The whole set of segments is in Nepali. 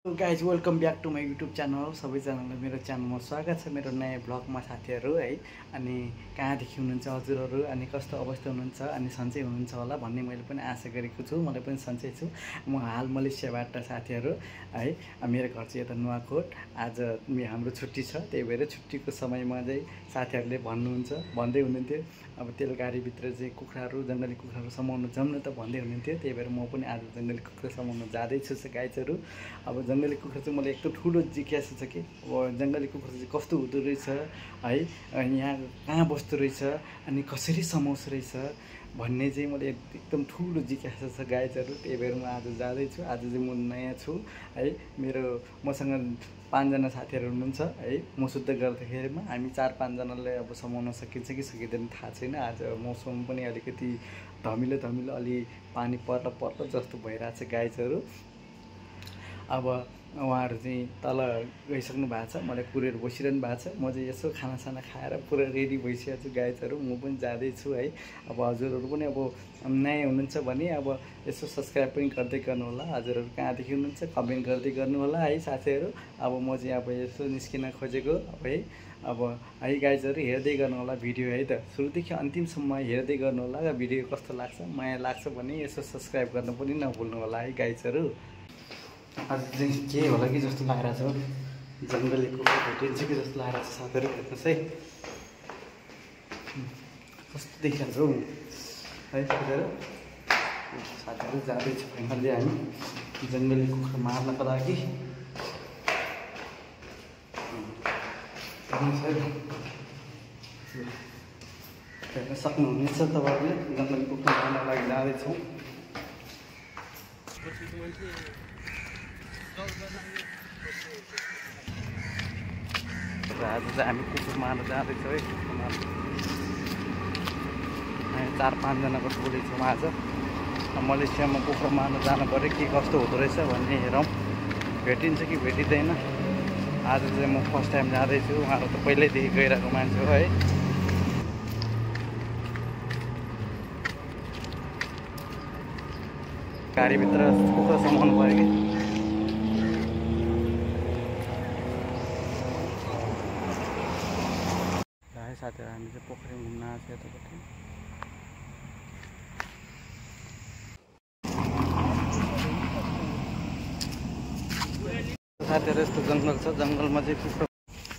Guys welcome back to my YouTube channel. सबैजनालाई मेरो च्यानलमा स्वागत छ। मेरो नयाँ ब्लगमा साथीहरू है, अनि कहाँदेखि हुनुहुन्छ हजुरहरू, अनि कस्तो अवस्था हुनुहुन्छ, अनि सन्चै हुनुहुन्छ होला भन्ने मैले पनि आशा गरेको छु। मलाई पनि सन्चै छु। म हाल मलेसियाबाट साथीहरू है। मेरो घर चाहिँ यता नुवाकोट। आज हाम्रो छुट्टी छ, त्यही भएर छुट्टीको समयमा चाहिँ साथीहरूले भन्दै हुनुहुन्थ्यो अब तेलगाडीभित्र चाहिँ कुखुराहरू, जङ्गली कुखुराहरू समाउनु जाउँ न त भन्दै हुनुहुन्थ्यो। त्यही भएर म पनि आज जङ्गली कुखुरा समाउनु जाँदैछु गाइजहरू। अब जङ्गली कुखुरा चाहिँ मलाई एकदम ठुलो जिज्ञासा छ कि अब जङ्गली कुखुरा चाहिँ कस्तो हुँदो रहेछ है, यहाँ कहाँ बस्दो रहेछ, अनि कसरी समाउँछ रहेछ भन्ने चाहिँ मलाई एकदम ठुलो जिज्ञासा छ गाइजहरू। त्यही भएर म आज जाँदैछु। आज चाहिँ म नयाँ छु है। मसँग 5 जना साथीहरू हुनुहुन्छ है। म शुद्ध गर्दाखेरिमा हामी 4-5 जनालाई अब समाउन सकिन्छ कि सकिँदैन थाहा छैन। आज मौसम पनि अलिकति धमिलो अलि पानी पर्ल जस्तो भइरहेछ गाइजहरू। अब उहाँहरू चाहिँ तल गइसक्नु भएको छ, मलाई कुरेर बसिरहनु भएको छ। म चाहिँ यसो खानासाना खाएर पुरा रेडी भइसकेको छु गाइजहरू। म पनि जाँदैछु है। अब हजुरहरू पनि अब नयाँ हुनुहुन्छ भने अब यसो सब्सक्राइब पनि गर्दै गर्नु होला। हजुरहरू कहाँदेखि हुनुहुन्छ कमेन्ट गर्दै गर्नु होला है साथीहरू। अब म चाहिँ अब यसो निस्किन खोजेको अब है गाइजहरू, हेर्दै गर्नु होला भिडियो है त। सुरुदेखि अन्तिमसम्म हेर्दै गर्नु होला। भिडियो कस्तो लाग्छ, माया लाग्छ भने यसो सब्सक्राइब गर्न पनि नभुल्नु होला है गाइजहरू। आज चाहिँ के होला कि जस्तो लागिरहेछ हो, जङ्गली कुखुरा भेटिन्छ कि जस्तो लागिरहेछ साथीहरू। हेर्नुहोस् है कस्तो देखिहाल्छ हौ है साथीहरू। जाँदैछु फाइनल्ली हामी जङ्गली कुखुरा मार्नको लागि। हेर्न सक्नुहुनेछ तपाईँहरूले, जङ्गली कुखुरा मार्नको लागि जाँदैछौँ। आज चाहिँ हामी कुकुर मार्न जाँदैछौँ है। 4-5 जनाको टोली छौँ आज। मलेसियामा कुखुरा मार्न जानु पऱ्यो, के कस्तो हुँदो रहेछ भन्ने हेरौँ, भेटिन्छ कि भेटिँदैन। आज चाहिँ म फर्स्ट टाइम जाँदैछु। उहाँहरू त पहिल्यैदेखि गइरहेको मान्छे हो है। गाडीभित्र कुखुरा समाउनु पऱ्यो कि साथीहरू। हामी चाहिँ पोखरी घुम्न आएको छ यतापट्टि। साथीहरू यस्तो जङ्गल छ, जङ्गलमा चाहिँ कुखुरा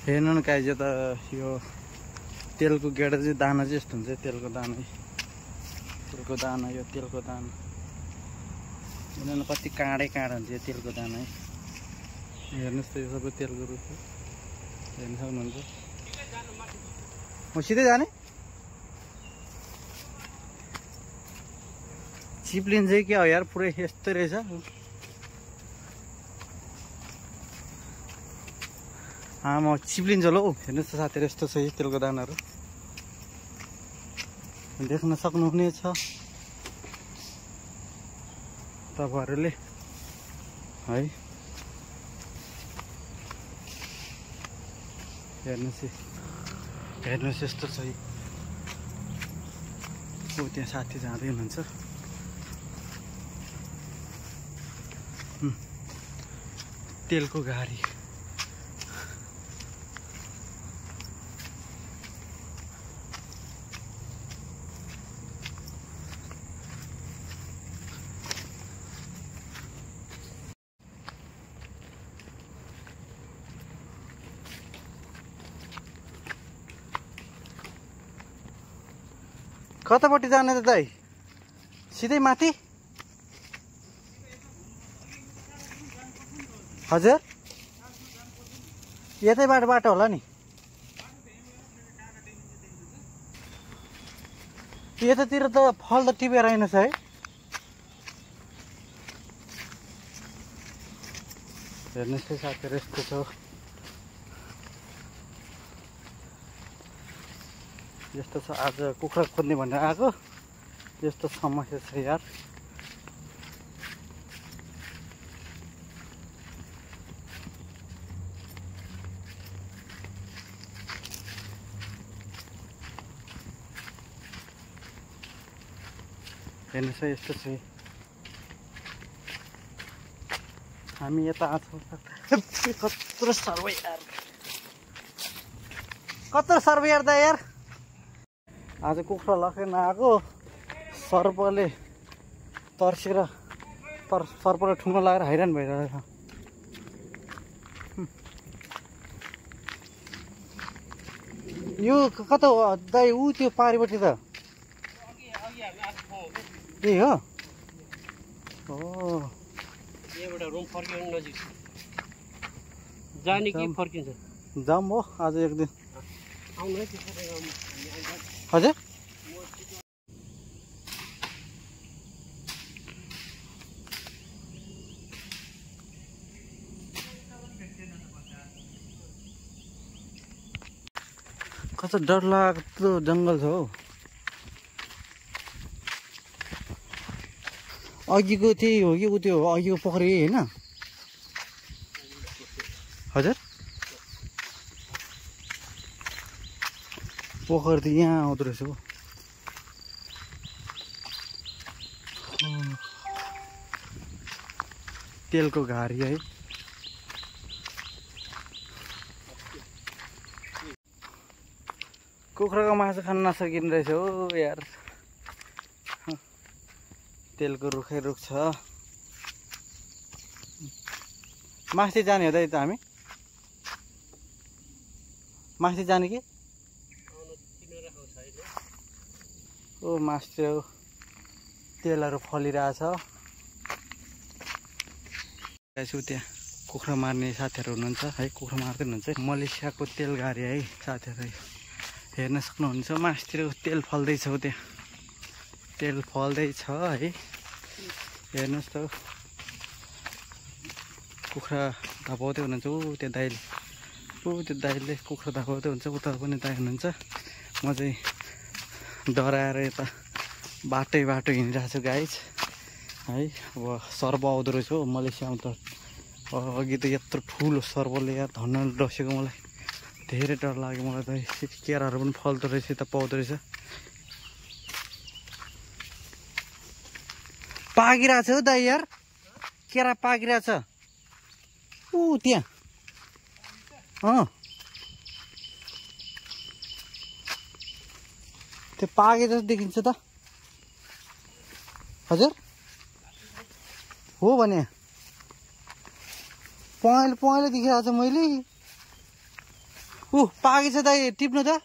हेर्नु न गाइज। त यो तेलको गेडा चाहिँ दाना चाहिँ यस्तो हुन्छ, तेलको दाना, यो तेलको दाना। हेर्नु न कति काँडै हुन्छ यो तेलको दाना है। हेर्नुहोस् त यो सबै तेलको रुख हो, हेर्नु सक्नुहुन्छ। म सिधै जाने चिप्लिन चाहिँ क्या हो यार, पुरै यस्तै रहेछ। म चिप्लिन्छ ल हौ। हेर्नुहोस् त साथीहरू यस्तो छ यो तेलको दानाहरू, देख्न सक्नुहुनेछ तपाईँहरूले है। हेर्नुहोस् यस्तो छ। त्यहाँ साथी जाँदै हुनुहुन्छ। तेलको गाडी कतापट्टि जाने त दाइ? सिधै माथि? हजुर यतैबाट बाटो होला नि। यतातिर त फल त टिपेर आइनछ है। हेर्नुहोस् है साथीहरू यस्तो छ। यस्तो छ। आज कुखुरा खोज्ने भनेर आएको, यस्तो समस्या छ यार। हेर्नुहोस् है यस्तो छ। हामी यता छौँ कत्रो सर्वे यार कत्रो सर्वे यार दा यार आज कुखुरा लखेर नआएको सर्पले तर्सेर सर्पले ठुङ्गो लगाएर हैरान भइरहेछ यो कता हो दाइ ऊ त्यो पारिपट्टि त ए हो यहाँबाट रुम फर्किनु नजिक जाने कि फर्किन्छ जाऊँ हो आज एक दिन आउनु है हजुर कस्तो डरलाग्दो जङ्गल छ हौ अघिको त्यही हो कि उ त्यो अघिको पोखरी होइन हजुर पोखरी त यहाँ आउँदो रहेछ हो तेलको घारी है कुखुराको मासु खान नसकिने रहेछ हो यार तेलको रुखै रुख छ मास्ती जाने हो दाइ त हामी मास्ती जाने कि ओ मास्ती हो तेलहरू फलिरहेछ यसो त्यहाँ कुखुरा मार्ने साथीहरू हुनुहुन्छ है कुखुरा मार्दै हुनुहुन्छ मलेसियाको तेल गाडी है साथीहरू हेर्न सक्नुहुन्छ मास्तिर तेल फल्दैछ हो त्यहाँ तेल फल्दैछ है हेर्नुहोस् त कुखुरा धपाउँदै हुनुहुन्छ ऊ त्यो दाइले कुखुरा धपाउँदै हुन्छ उता पनि दाइ हुनुहुन्छ म चाहिँ डराएर यता बाटो हिँडिरहेको छु गाइज है अब सर्प आउँदो रहेछ हो मलेसियामा त अघि त यत्रो ठुलो सर्पले यार धन्न डसेको मलाई धेरै डर लाग्यो मलाई त केराहरू पनि फल्दो रहेछ यता पाउँदो रहेछ पाकिरहेछ हौ दाइ यार केरा पाकिरहेछ ऊ त्यहाँ त्यो पाके जस्तो देखिन्छ त हजुर हो भने पहेँलो देखिरहेको छ मैले ऊ पाकेछ दाइ टिप्नु त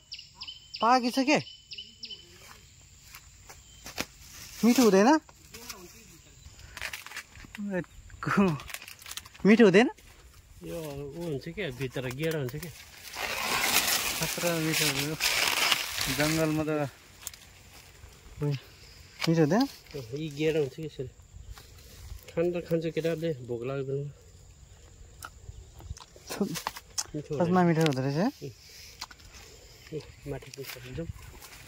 पाकेछ के मिठो हुँदैन मिठो हुँदैन यो ऊ हुन्छ क्या भित्र गेडा हुन्छ क्या खतरा मिठो हुन्छ जङ्गलमा त मिठो हुँदैन यी गेडा हुन्छ कि यसरी खान्छ केटाहरूले भोक लाग्यो बेलामा मिठो हुँदो रहेछ माथि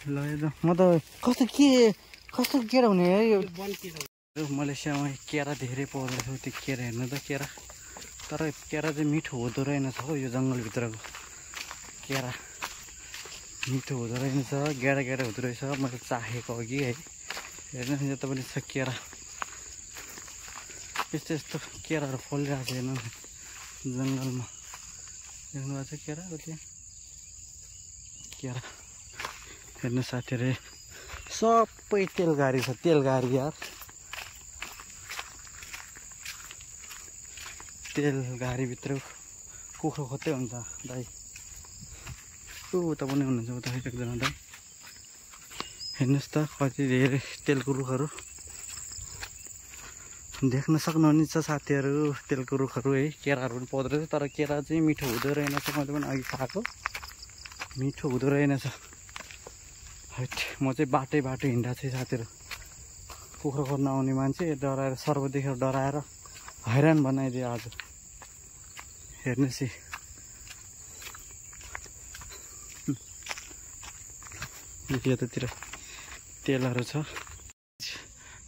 ल म त कस्तो केरा हुने है यो मलेसियामा केरा धेरै पाउँदो रहेछ त्यो केरा हेर्नु त केरा तर केरा चाहिँ मिठो हुँदो रहेनछ हौ यो जङ्गलभित्रको केरा मिठो हुँदो रहेनछ गेडा हुँदो रहेछ मैले चाखेको अघि है हेर्नुहोस् यता पनि छ केरा यस्तो केराहरू फलिरहेको छ हेर्नु जङ्गलमा देख्नुभएको छ केराको त्यहाँ केरा हेर्नु साथीहरू सबै तेलगाडी छ तेलगाडी यार तेल गाडीभित्र कुखुरा खोज्दै हुन्छ दाइ उता पनि हुनुहुन्छ उता एकजना दाइ हेर्नुहोस् त कति धेरै तेलको रुखहरू देख्न सक्नुहुनेछ साथीहरू तेलको रुखहरू है केराहरू पनि पाउँदो रहेछ तर केरा चाहिँ मिठो हुँदो रहेनछ मैले पनि अघि खाएको मिठो हुँदो रहेनछ हैट म चाहिँ बाटो हिँडिरहेको छु साथीहरू कुखुरा खोज्न आउने मान्छे डराएर सर्प देखेर डराएर हैरान बनाइदियो आज हेर्नुहोस् यतातिर तेलहरू छ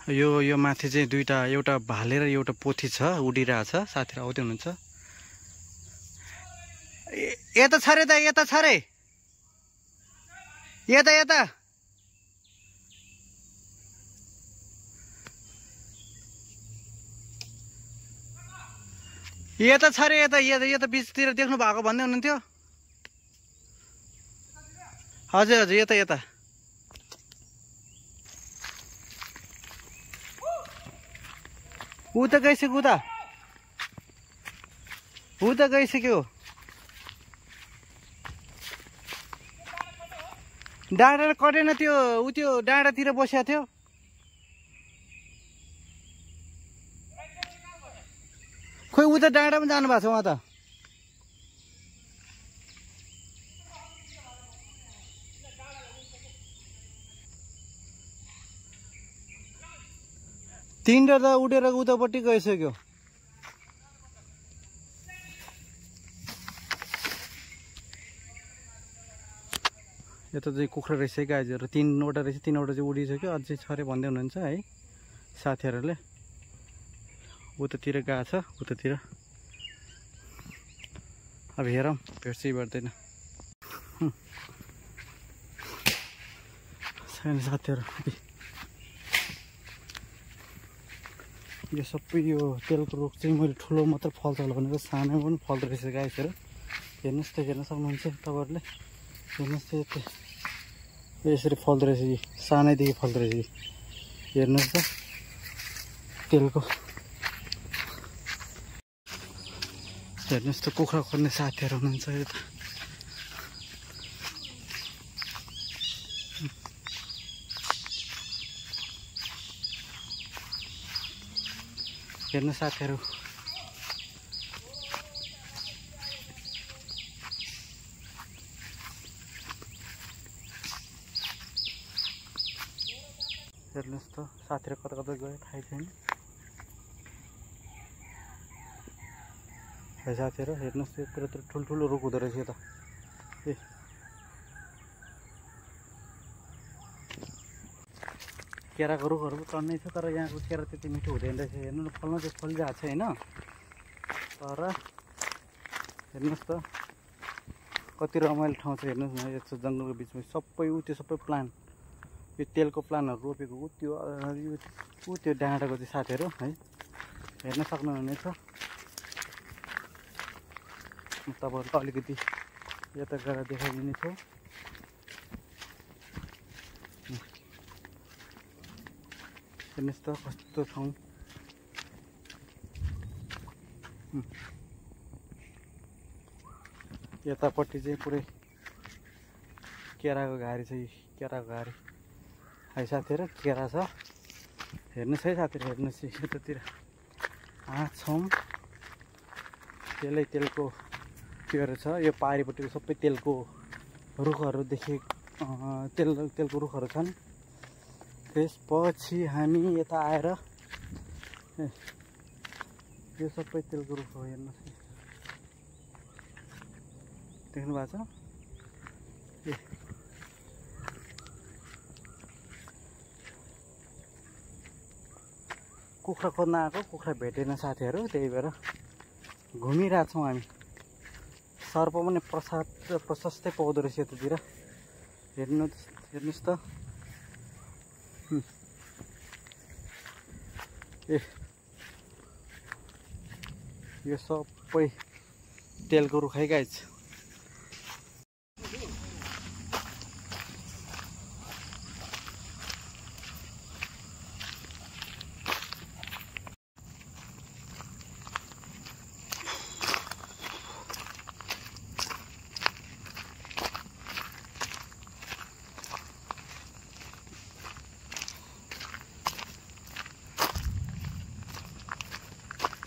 यो माथि चाहिँ दुईटा एउटा भाले र एउटा पोथी छ उडिरहेछ साथीहरू आउँदै हुनुहुन्छ यता छ रे दा यता छ रे यता यता छ रे यता बिचतिर देख्नु भएको भन्दै हुनुहुन्थ्यो हजुर हजुर यता उता गइसक्यो डाँडा कटेन त्यो डाँडातिर बसेको थियो खोइ उता डाँडामा जानु भएको छ उहाँ त तिनवटा त उडेर उतापट्टि गइसक्यो यता चाहिँ कुखुरा रहेछ गाईहरू 3वटा रहेछ 3वटा चाहिँ उडिसक्यो अझै छ अरे भन्दै हुनुहुन्छ है साथीहरूले उतातिर गएको छ उतातिर अब हेरौँ भेट्छ भेट्दैन छैन साथीहरू यो सबै यो तेलको रुख चाहिँ मैले ठुलो मात्र फल्छ होला भनेर सानो पनि फल्दो रहेछ गाईहरू हेर्नुहोस् त हेर्न सक्नुहुन्छ तपाईँहरूले हेर्नुहोस् त यसरी फल्दो रहेछ सानैदेखि फल्दो रहेछ हेर्नुहोस् त तेलको हेर्नुहोस् त कुखुरा खोज्ने साथीहरू हुनुहुन्छ यता हेर्नु साथीहरू हेर्नुहोस् त साथीहरू कता कता गयो थाहै छैन है साथीहरू हेर्नुहोस् त यत्रो ठुल्ठुलो रुख हुँदो रहेछ यता ए केराको रुखहरू पनि चढ्नै छ तर यहाँको केरा त्यति मिठो हुँदैन रहेछ हेर्नु न फल्न चाहिँ फलिरहेको छ होइन तर हेर्नुहोस् त कति रमाइलो ठाउँ छ हेर्नुहोस् न यस्तो जङ्गलको बिचमा सबै त्यो सबै प्लान्ट यो तेलको प्लान्टहरू रोपेको त्यो डाँडाको चाहिँ साथीहरू है हेर्न सक्नुहुनेछ म तपाईँहरूलाई अलिकति यता गएर देखाइदिनेछु हेर्नुहोस् त कस्तो ठाउँ यतापट्टि चाहिँ पुरै केराको घारी छ केराको घारी है साथीहरू केरा छ हेर्नुहोस् है साथीहरू हेर्नुहोस् यतातिर छौँ तेलको त्योहरू छ यो पारिपट्टिको सबै तेलको रुखहरूदेखि तेलको रुखहरू छन् त्यसपछि हामी यता आएर यो सबै तेलको रुख हो हेर्नुहोस् देख्नु भएको छ कुखुरा खोज्न आएको कुखुरा भेटेन साथीहरू त्यही भएर घुमिरहेछौँ हामी सर्प पनि प्रशस्तै पाउँदो रहेछ यतातिर हेर्नुहोस् त यो सबै तेलको रुखै गाइज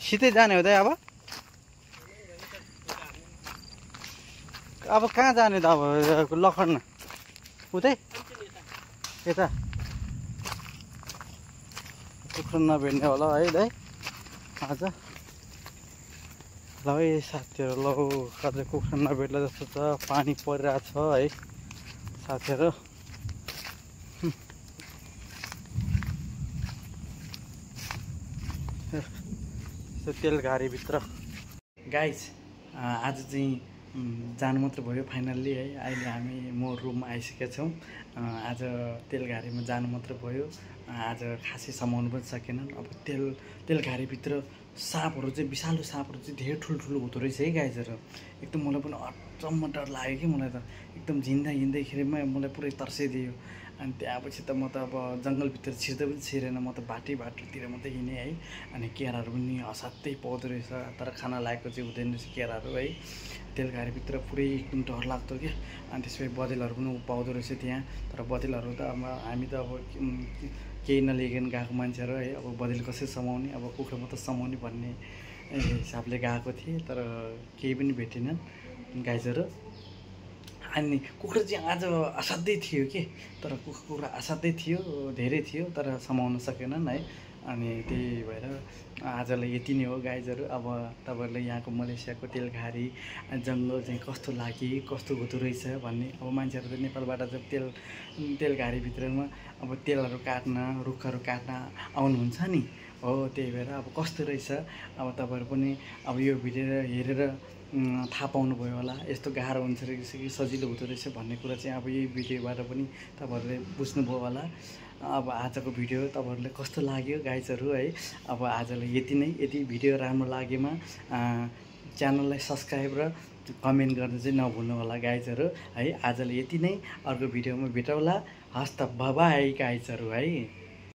सिधै जाने हो त अब कहाँ जाने त अब लखड्न उतै यता कुखुरा नभेट्ने होला है दाइ आज ल है साथीहरू ल कतै कुखुरा नभेट्ला जस्तो छ पानी परिरहेको छ है साथीहरू तेलघारीभित्र गाइज आज चाहिँ जानु मात्र भयो फाइनल्ली है अहिले म रुममा आइसकेका छौँ आज तेलघारीमा जानु मात्र भयो आज खासै समाउनु पनि सकेनन् अब तेलघारीभित्र साँपहरू चाहिँ विषालु साँपहरू चाहिँ धेरै ठुल्ठुलो हुँदो रहेछ है गाइजहरू। एकदम मलाई पनि अचम्म डर लाग्यो कि मलाई त एकदम हिँड्दैखेरिमा मलाई पुरै तर्सिदियो। अनि त्यहाँपछि त म त अब जङ्गलभित्र छिर्दै पनि छिरेन, म त बाटोतिर मात्रै हिँडेँ है। अनि केराहरू पनि असाध्यै पाउँदो रहेछ, तर खाना लागेको चाहिँ हुँदैन रहेछ केराहरू है। तेलघारीभित्र पुरै एकदम डर लाग्दो क्या। अनि त्यसपछि बँदेलहरू पनि पाउँदो रहेछ त्यहाँ। तर बँदेलहरू त अब हामी त अब केही नलिकन गएको मान्छेहरू है, अब बँदेल कसरी समाउने, अब कुखुरा मात्रै समाउने भन्ने हिसाबले गएको थिएँ, तर केही पनि भेटेनन् गाइजहरू। अनि कुखुरा चाहिँ आज असाध्यै थियो कि, तर कुखुरा असाध्यै थियो, धेरै थियो, तर समाउन सकेनन् है। अनि त्यही भएर आजलाई यति नै हो गाइजहरू। अब तपाईँहरूले यहाँको मलेसियाको तेलघारी जङ्गल चाहिँ कस्तो लाग्यो, कस्तो हुँदो रहेछ भन्ने। अब मान्छेहरू त नेपालबाट जब तेलघारीभित्रमा अब तेलहरू काट्न, रुखहरू काट्न आउनुहुन्छ नि हो, त्यही भएर अब कस्तो रहेछ अब तपाईँहरू पनि अब यो भिडियो हेरेर थाहा पाउनुभयो होला, यस्तो गाह्रो हुन्छ रहेछ कि सजिलो हुँदो रहेछ भन्ने कुरा चाहिँ अब यही भिडियोबाट पनि तपाईँहरूले बुझ्नुभयो होला। अब आजको भिडियो तपाईँहरूलाई कस्तो लाग्यो गाइजहरू है। अब आजलाई यति नै। यदि भिडियो राम्रो लागेमा च्यानललाई सब्सक्राइब र कमेन्ट गर्न चाहिँ नभुल्नु होला गाइजहरू है। आजलाई यति नै, अर्को भिडियोमा भेटौँला। हस् त, बाइ गाइजहरू है।